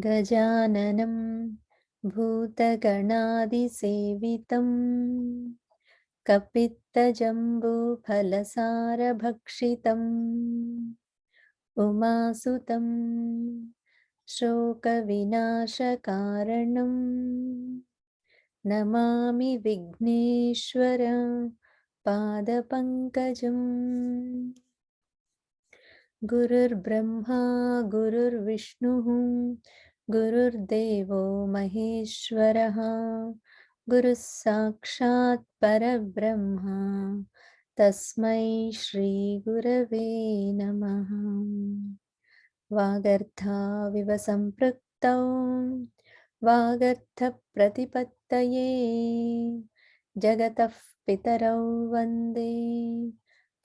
गजाननं भूतगणादिसेवितं कपित्तजम्बूफलसारभक्षितम् उमासुतं शोकविनाशकारणं नमामि विघ्नेश्वर पादपङ्कजम्। गुरुर्ब्रह्मा गुरुर्विष्णुः गुरुर्देवो महेश्वरः गुरुः साक्षात् परब्रह्म तस्मै श्री गुरवे नमः। वागर्थाविव सम्पृक्तौ वागर्थप्रतिपत्तये जगतः पितरौ वन्दे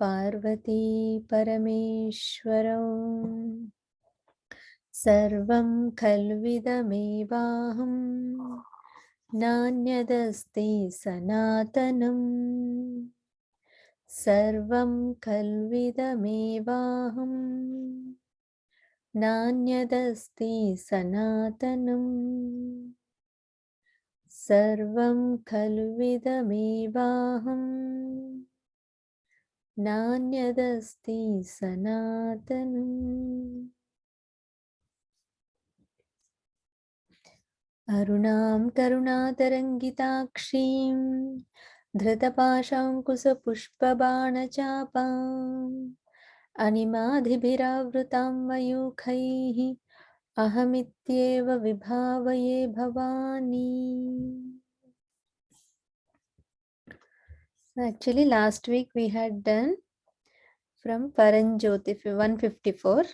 पार्वती परमेश्वरौ। सर्वं खल्विदमेवाहं नान्यदस्ति सनातनं सर्वं खल्विदमेवाहं नान्यदस्ति सनातनं सर्वं खल्विदमेवाहं नान्यदस्ति सनातनम्। अरुणां करुणातरङ्गिताक्षीं धृतपाशाङ्कुशपुष्पबाणचापाम् अनिमादिभिरावृतां मयूखैः अहमित्येव विभावये Bhavani. Actually, last week we had done from Paranjyoti 154.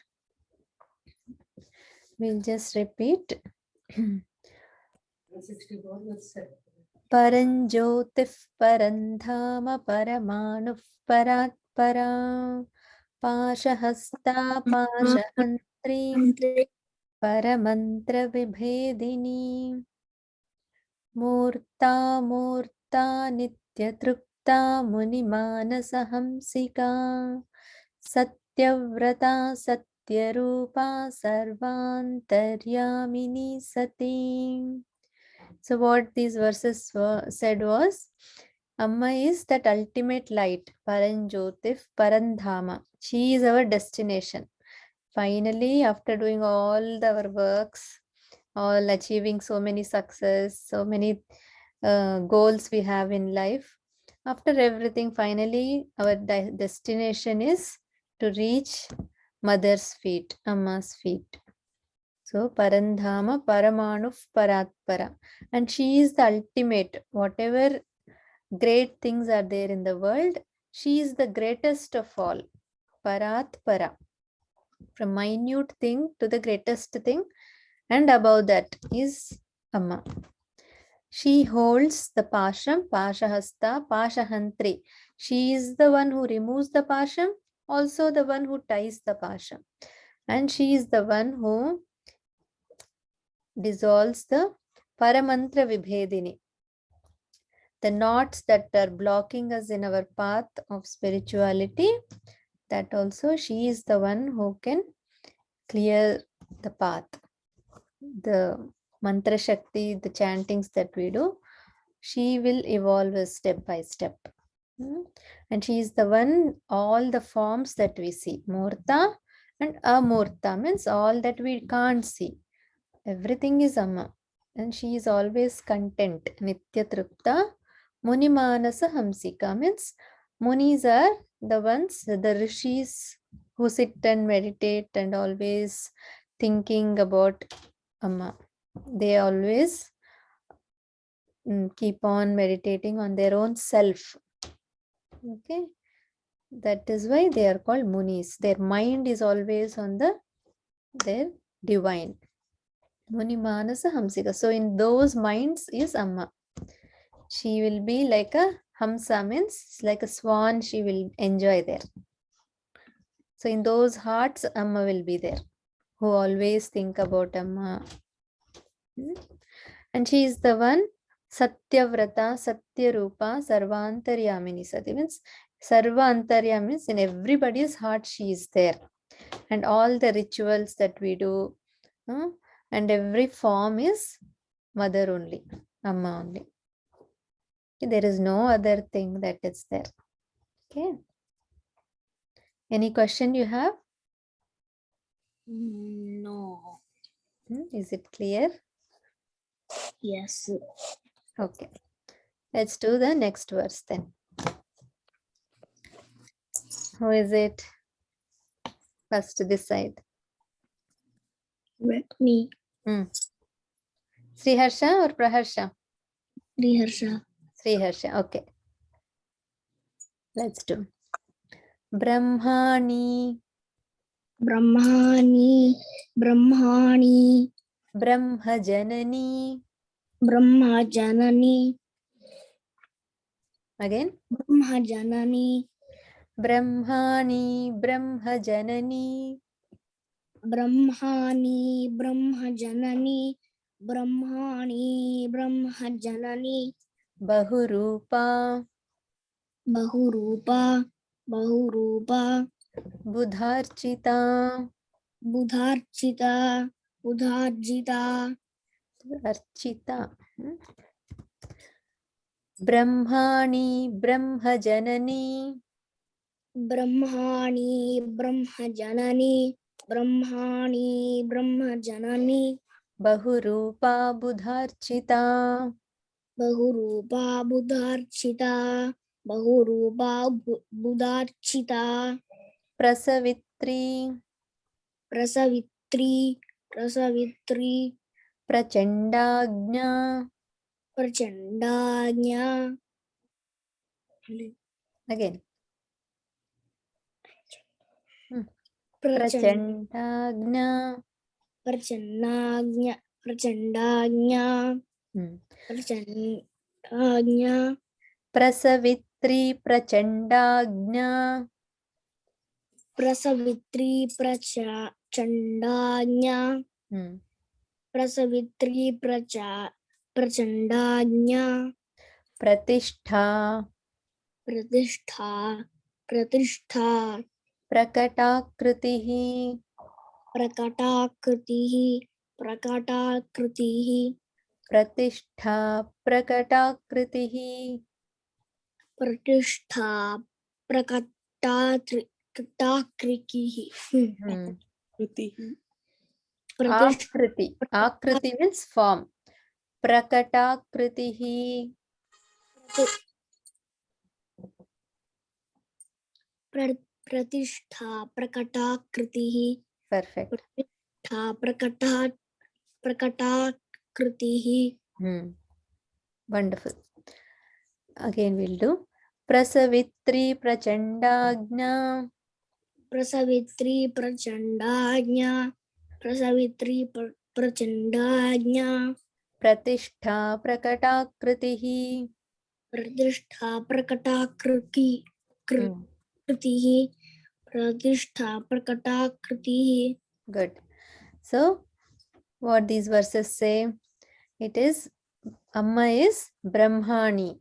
We'll just repeat. 164 was said. परञ्ज्योतिः परन्धाम परमाणुः परात् परा पाशहस्ता पाशहन्त्री परमन्त्रविभेदिनी मूर्ता मूर्ता नित्यतृप्ता मुनिमानसहंसिका सत्यव्रता सत्यरूपा सर्वान्तर्यामिनी सती. So what these verses said was, Amma is that ultimate light, Paranjyotif, Parandhama. She is our destination. Finally, after doing all our works, all achieving so many success, so many goals we have in life, after everything, finally, our destination is to reach Mother's feet, Amma's feet. So Parandhama Paramanu Paratpara. And she is the ultimate. Whatever great things are there in the world, she is the greatest of all. Paratpara. From minute thing to the greatest thing, and above that is Amma. She holds the Pasham, Pashahasta, Pashahantri. She is the one who removes the Pasham, also the one who ties the Pasham. And she is the one who dissolves the Paramantra Vibhedini. The knots that are blocking us in our path of spirituality, that also she is the one who can clear the path. The mantra shakti, the chantings that we do, she will evolve us step by step. And she is the one, all the forms that we see, Murta and Amurta, means all that we can't see. Everything is Amma. And she is always content. Nitya Tripta. Muni Manasa Hamsika, means Munis are the ones, the rishis who sit and meditate and always thinking about Amma. They always keep on meditating on their own self. Okay. That is why they are called Munis. Their mind is always on their divine. Muni Manasa Hamsika. So in those minds is Amma. She will be like a Hamsa, means like a swan, she will enjoy there. So in those hearts, Amma will be there, who always think about Amma. And she is the one, Satyavrata, Satyarupa, Sarvantaryamini Sati, means Sarva Antaryamini, means in everybody's heart she is there. And all the rituals that we do, and every form is mother only, Amma only. There is no other thing that is there. Okay. Any question you have? No. Is it clear? Yes. Okay. Let's do the next verse then. Who is it? First this side. Let me. Sriharsha or Praharsha? Sriharsha. Sriharsha. Okay. Let's do. Brahmani. Brahmani. Brahmani. Brahma Janani. Brahma Janani. Again. Brahma Janani. Brahmani. Brahma Janani. Brahmani. Brahma Janani. Brahmani. Brahma Janani. Bahurupa. Bahurupa. Bahurupa. Budharchita. Budharchita. Budharjita. Archita. Brahmani. Brahma Janani. Brahmani. Brahma Janani. Brahmani. Brahma Janani. Bahurupa Budharchita. Bahurupa Budharchita. Bahurupa Budharchita. Prasavitri. Prasavitri. Prasavitri. Prachandagnya. Prachandagnya. Again. Prachandagnya. Prachandagnya. Prachandagnya. Prachandagnya. Prasavitri Prachandagnya. Prasavitri Prachandagnya. Prasavitri Prachandagnya. Pratishtha. Pratishtha. Pratishtha. Prakatakritihi. Prakatakritihi. Prakatakritihi. Pratishtha Prakatakritihi. Pratishtha. Prakatakritihi. Akriti. Akriti means form. Prakatakritihi. Pratishtha Prakatakritihi. Perfect. Pratishtha Prakatakritihi. Wonderful. Again we'll do. Prasavitri Prachandagnya. Prasavitri Prachandagnya. Prasavitri Prachandagnya. Pratishtha Prakatakritihi. Pratishtha Prakatakritihi. Pratishtha Prakatakritihi. Good. So, what these verses say? It is, Amma is Brahmani.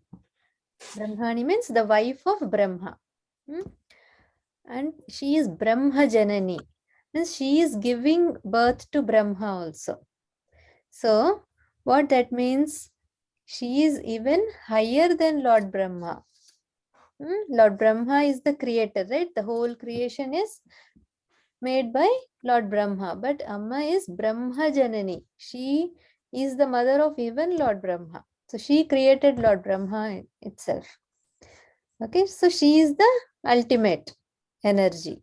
Brahmani means the wife of Brahma. And she is Brahma Janani. Means she is giving birth to Brahma also. So, what that means? She is even higher than Lord Brahma. Lord Brahma is the creator, right? The whole creation is made by Lord Brahma. But Amma is Brahma Janani. She is the mother of even Lord Brahma. So she created Lord Brahma itself. Okay, so she is the ultimate energy.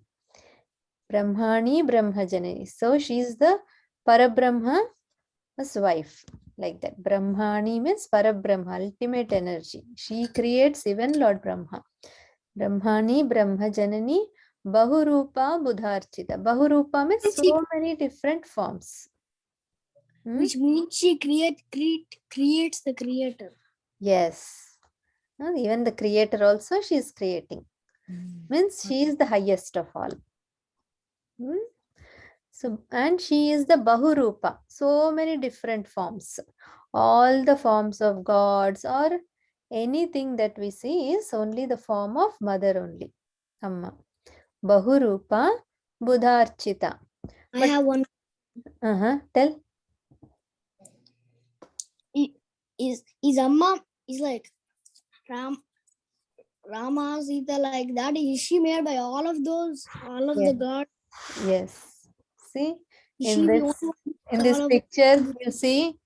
Brahmani Brahma Janani. So she is the Parabrahma's wife. Like that. Brahmani means Parabrahma, ultimate energy. She creates even Lord Brahma. Brahmani Brahma Janani Bahurupa Budharchita. Bahurupa means so many different forms. Which means she creates the creator. Yes. Even the creator also she is creating. Means she is the highest of all. So, and she is the Bahurupa. So many different forms. All the forms of gods or anything that we see is only the form of mother only. Amma. Bahurupa Budharchita. I have one. Tell. is Amma is like Rama, Sita, like that? Is she made by all of those, all of Yes. the gods? Yes. See, Is in she the this only one in with this all of picture, them? you see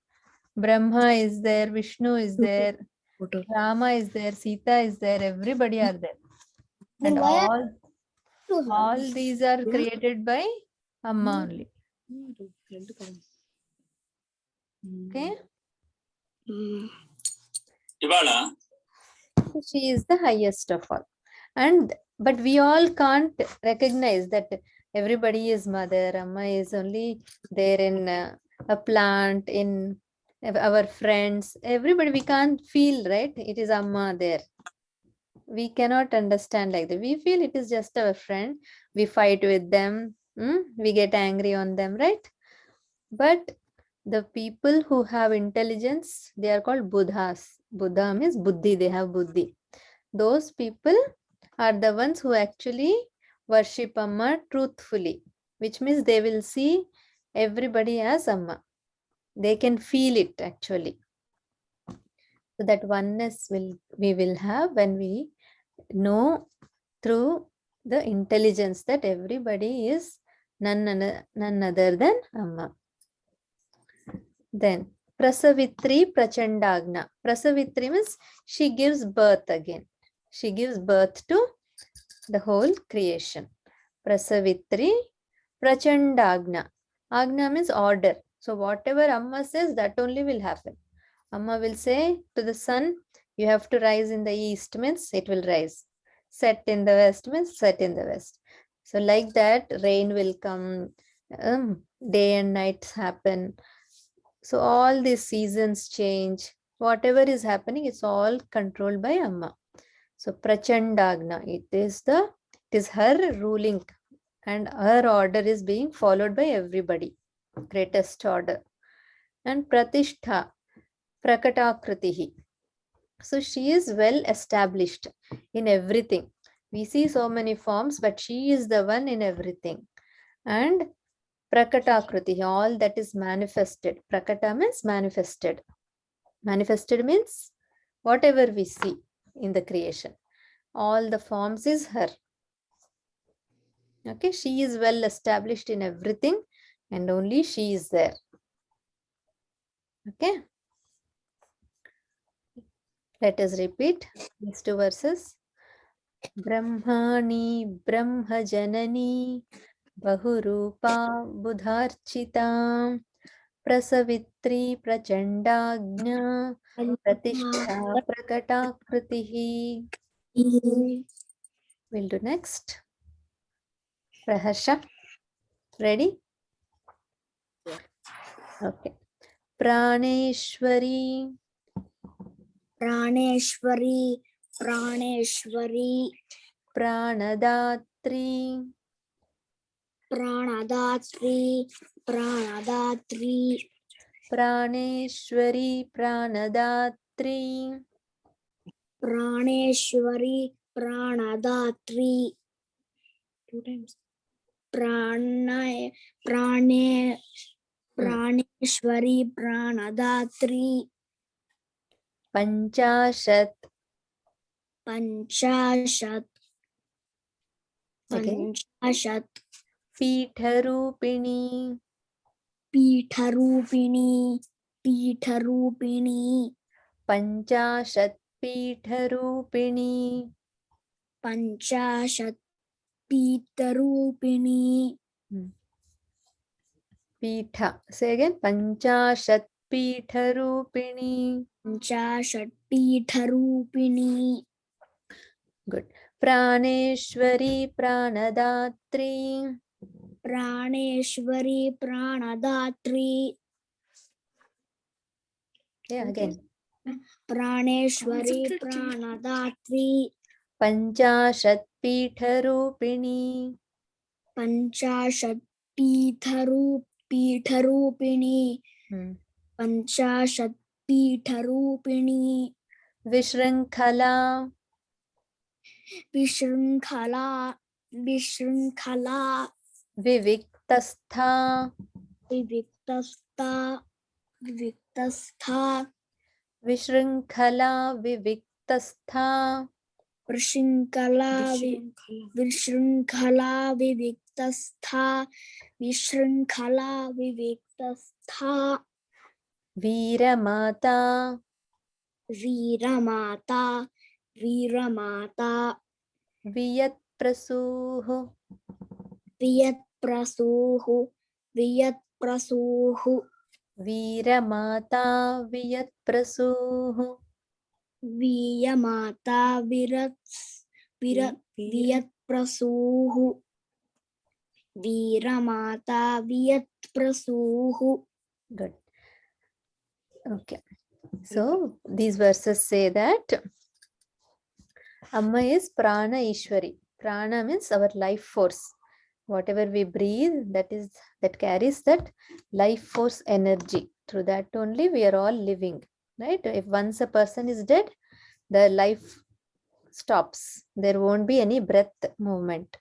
Brahma is there, Vishnu is there, Photo. Rama is there, Sita is there, everybody are there. Then And why all to her? these are created by Amma only. Okay. Hmm. So she is the highest of all. And but we all can't recognize that everybody is mother. Amma is only there in a plant, in our friends. Everybody, we can't feel, right? It is Amma there. We cannot understand like that. We feel it is just our friend. We fight with them. We get angry on them, right? But the people who have intelligence, they are called Buddhas. Buddha means buddhi, they have buddhi. Those people are the ones who actually worship Amma truthfully, which means they will see everybody as Amma. They can feel it actually. So that oneness we will have when we know through the intelligence that everybody is none other than Amma. Then Prasavitri Prachandagna. Prasavitri means she gives birth again. She gives birth to the whole creation. Prasavitri Prachandagna. Agna means order. So whatever Amma says, that only will happen. Amma will say to the sun, you have to rise in the east, means it will rise. Set in the west means set in the west. So like that, rain will come, day and nights happen. So all these seasons change. Whatever is happening, it's all controlled by Amma. So Prachandagna, it is her ruling, and her order is being followed by everybody. Greatest order. And Pratishtha, Prakatakritihi. So she is well established in everything. We see so many forms, but she is the one in everything. And Prakatakriti, all that is manifested. Prakata means manifested. Manifested means whatever we see in the creation. All the forms is her. Okay, she is well established in everything and only she is there. Okay, let us repeat these two verses. Brahmani Brahma Janani Bahurupa Budharchita Prasavitri Prachandagna Pratishtha Prakatakritihi. We'll do next. Praharsha, ready? Okay. Praneshwari Praneshwari, Praneshwari, Pranadatri Pranadatri, Pranadatri, Praneshwari Pranadatri Praneshwari, Pranadatri. 2 times. Praneshwari, Pranadatri. Panchashat. Panchashat. Again. Panchashat. Pitharupini. Pitharupini. Pitharupini. Panchashat Pitharupini. Panchashat Pitharupini. Pitha. Say again. Panchashat Pitharupini. Panchashat Pitharupini. Good. Praneshwari Pranadatri. Praneshwari Pranadatri. Yeah, again. Praneshwari Pranadatri. Panchashat Pitharupini. Panchashat Pitharupini. Panchashat Pitharupini. Vishrankhala. Vishrankhala. Vishrankhala. Viviktastha. Viviktastha. Viviktastha. Vishrinkhala viviktastha. Vrishrinkala viviktastha. Vrishrinkala viviktastha. Veeramata. Veeramata. Veeramata. Viyatprasuhu. Viyatprasuhu. Viyatprasuhu. Veeramata Viyatprasuhu. Viyamata Viyatprasuhu. Veeramata Viyatprasuhu. Good. Okay. So these verses say that Amma is Prana Ishwari. Prana means our life force. Whatever we breathe, that carries that life force energy. Through that only we are all living. Right? If once a person is dead, the life stops. There won't be any breath movement.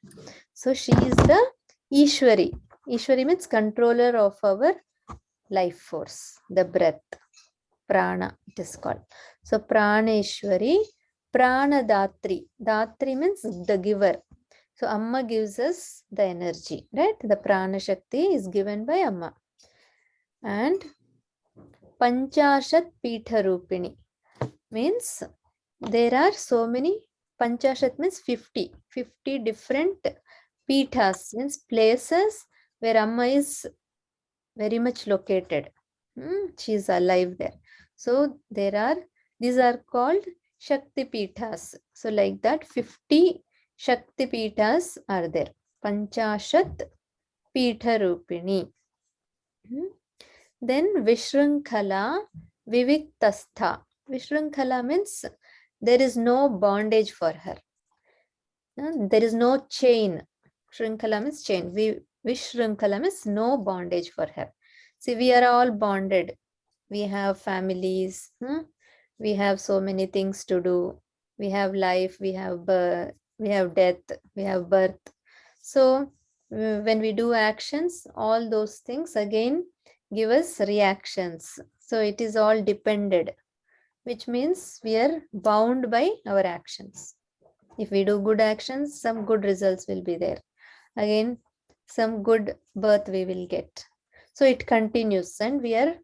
So she is the Ishwari. Ishwari means controller of our life force, the breath. Prana, it is called. So Praneshwari, Prana Datri. Datri means the giver. So Amma gives us the energy, right? The Prana Shakti is given by Amma. And Panchashat Pitha Rupini means there are so many. Panchashat means 50 different Pithas, means places where Amma is very much located. She is alive there. So these are called Shakti Pithas. So like that 50 Shakti Pithas are there. Panchashat Pitha Rupini. Then Vishrinkhala Viviktastha. Vishrinkhala means there is no bondage for her. There is no chain. Shrinkhala means chain. Vishrinkhala means no bondage for her. See, we are all bonded. We have families. We have so many things to do. We have life. We have birth. We have death. We have birth. So when we do actions, all those things again give us reactions. So it is all depended, which means we are bound by our actions. If we do good actions, some good results will be there. Again, some good birth we will get. So it continues and we are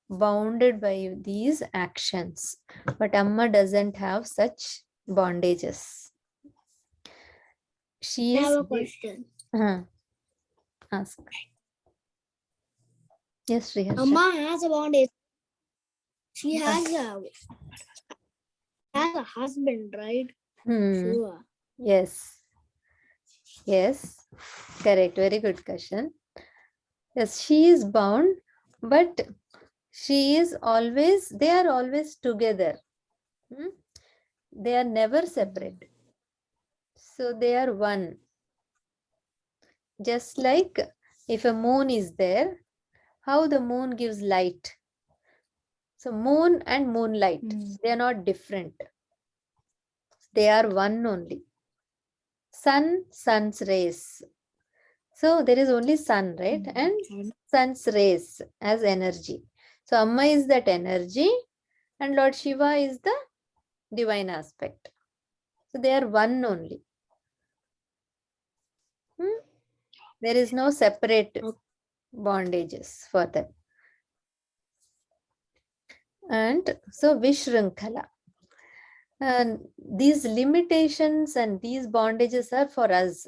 bounded by these actions. But Amma doesn't have such bondages. She I is. have a question. Ask. Yes, Sriharsha. Amma has a bondage. She has a husband, right? Sure. Yes. Yes. Correct. Very good question. Yes, she is bound, but they are always together. They are never separate. So they are one. Just like if a moon is there, how the moon gives light. So moon and moonlight, they are not different. They are one only. Sun's rays. So there is only sun, right? And sun's rays as energy. So Amma is that energy and Lord Shiva is the divine aspect. So they are one only. There is no separate bondages for them. And so Vishrinkhala. And these limitations and these bondages are for us.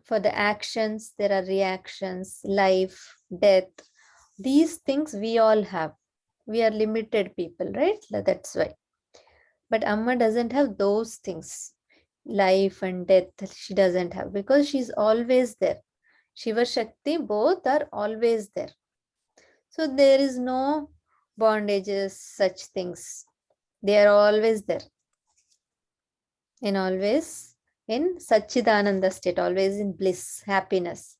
For the actions, there are reactions, life, death. These things we all have. We are limited people, right? That's why. But Amma doesn't have those things. Life and death, she doesn't have because she's always there. Shiva Shakti, both are always there. So there is no bondages, such things. They are always there. And always in Satchidananda state, always in bliss, happiness.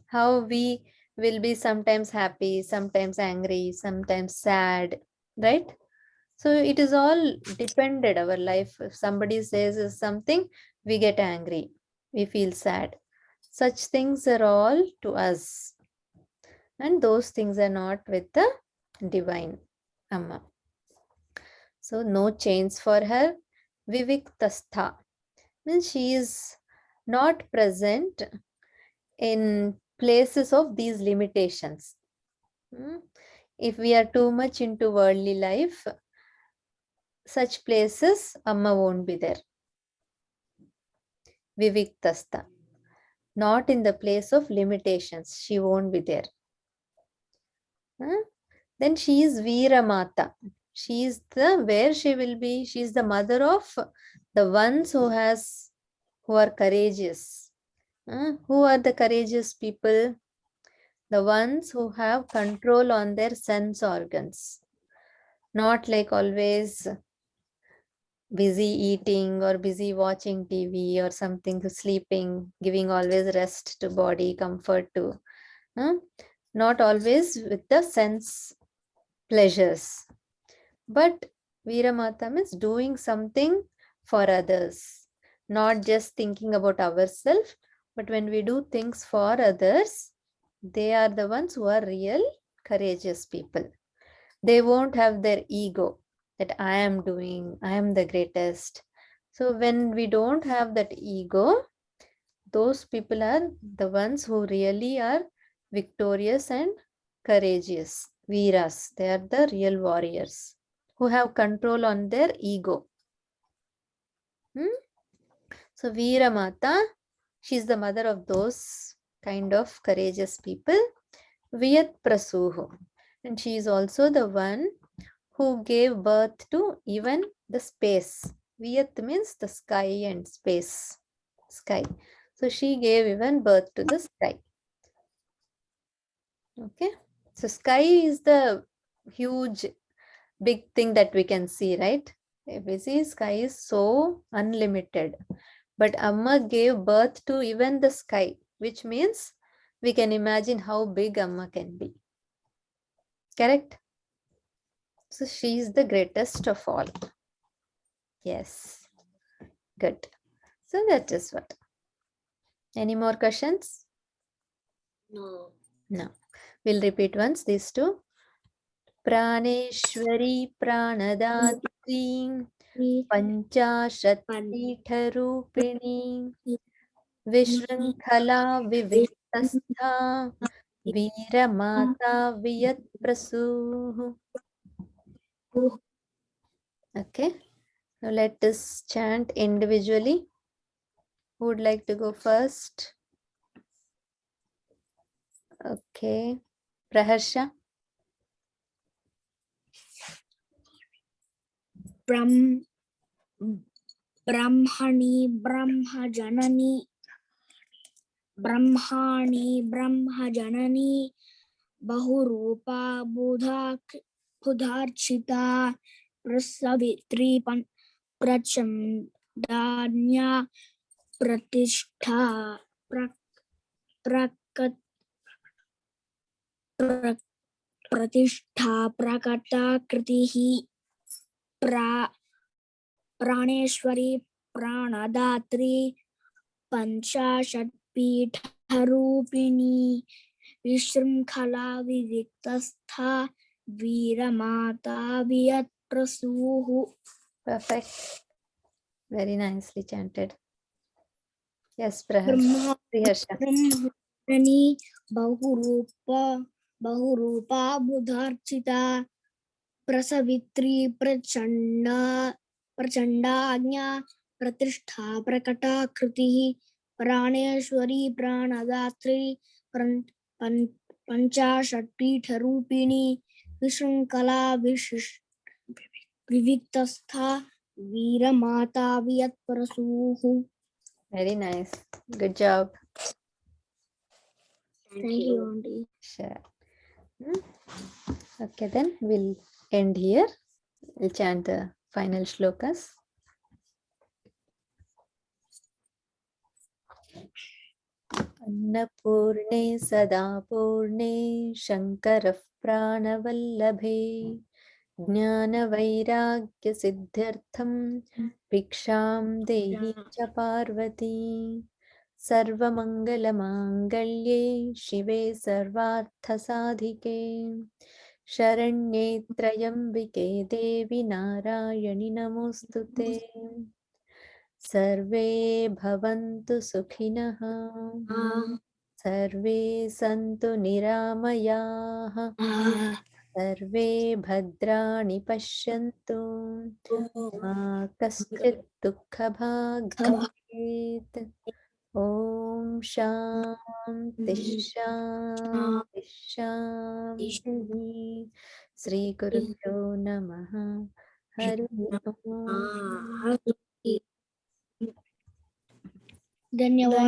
How we will be sometimes happy, sometimes angry, sometimes sad, right? So it is all dependent, our life. If somebody says something, we get angry, we feel sad. Such things are all to us. And those things are not with the divine Amma. So no chains for her. Viviktastha means she is not present in places of these limitations. If we are too much into worldly life, such places Amma won't be there. Viviktastha. Not in the place of limitations. She won't be there. Then she is Veeramata. She is where she will be. She is the mother of the ones who are courageous. Who are the courageous people? The ones who have control on their sense organs. Not like always busy eating or busy watching TV or something, sleeping, giving always rest to body, comfort to. Not always with the sense pleasures. But Veeramata means doing something for others, not just thinking about ourselves, but when we do things for others, they are the ones who are real courageous people. They won't have their ego that I am doing, I am the greatest. So when we don't have that ego, those people are the ones who really are victorious and courageous. Veeras, they are the real warriors who have control on their ego. So Veeramata, she is the mother of those kind of courageous people. Viyat Prasuhu, and she is also the one who gave birth to even the space. Viyat means the sky and space. Sky. So she gave even birth to the sky. Okay. So sky is the huge, big thing that we can see, right? We see sky is so unlimited. But Amma gave birth to even the sky, which means we can imagine how big Amma can be. Correct? So she is the greatest of all. Yes. Good. So that is what. Any more questions? No. No. We'll repeat once these two. Praneshwari Pranadati Panchashatpitharupini Vishrinkhala Viviktastha Veeramata Viyat Prasuhu. Okay. Now let us chant individually. Who would like to go first? Okay. Praharsha. Brahmani Brahma Janani Bahurupa Budharchita Prasavitri Prachandanya Pratishtha Pratishtha Prakata Kritihi Praneshwari Pranadhatri Panchashatpitharupini Vishrinkhala Viviktastha Veeramata Viyat Prasuhu. Perfect. Very nicely chanted. Yes, Praharsha. Brahmani Bahurupa Budharchita Prasavitri Prachandanya Pratishtha Prakata Kritihi Praneshwari Pranadhatri Panchashatpitharupini Vishrinkala Viviktastha Veeramata Viyat Prasuhu. Very nice. Good job. Thank you, Auntie. Sure. Okay, then we'll end here. We'll chant the final shlokas. Annapurne Sadapurne Shankarah Pranavallabhe Jnanavairagya Siddhartham Bhiksham Dehi Cha Parvati Sarvamangalamangallye Shive Sarvarthasadhike शरण्ये त्र्यम्बिके देवी नारायणि नमोस्तुते। सर्वे भवन्तु सुखिनः, सर्वे सन्तु निरामयाः, सर्वे भद्राणि पश्यन्तु, मा कश्चित् दुःखभाग् भवेत्। ॐ शान्ति शान्ति शान्तिः। श्रीगुरुभ्यो नमः। हरि ओम्। धन्यवाद।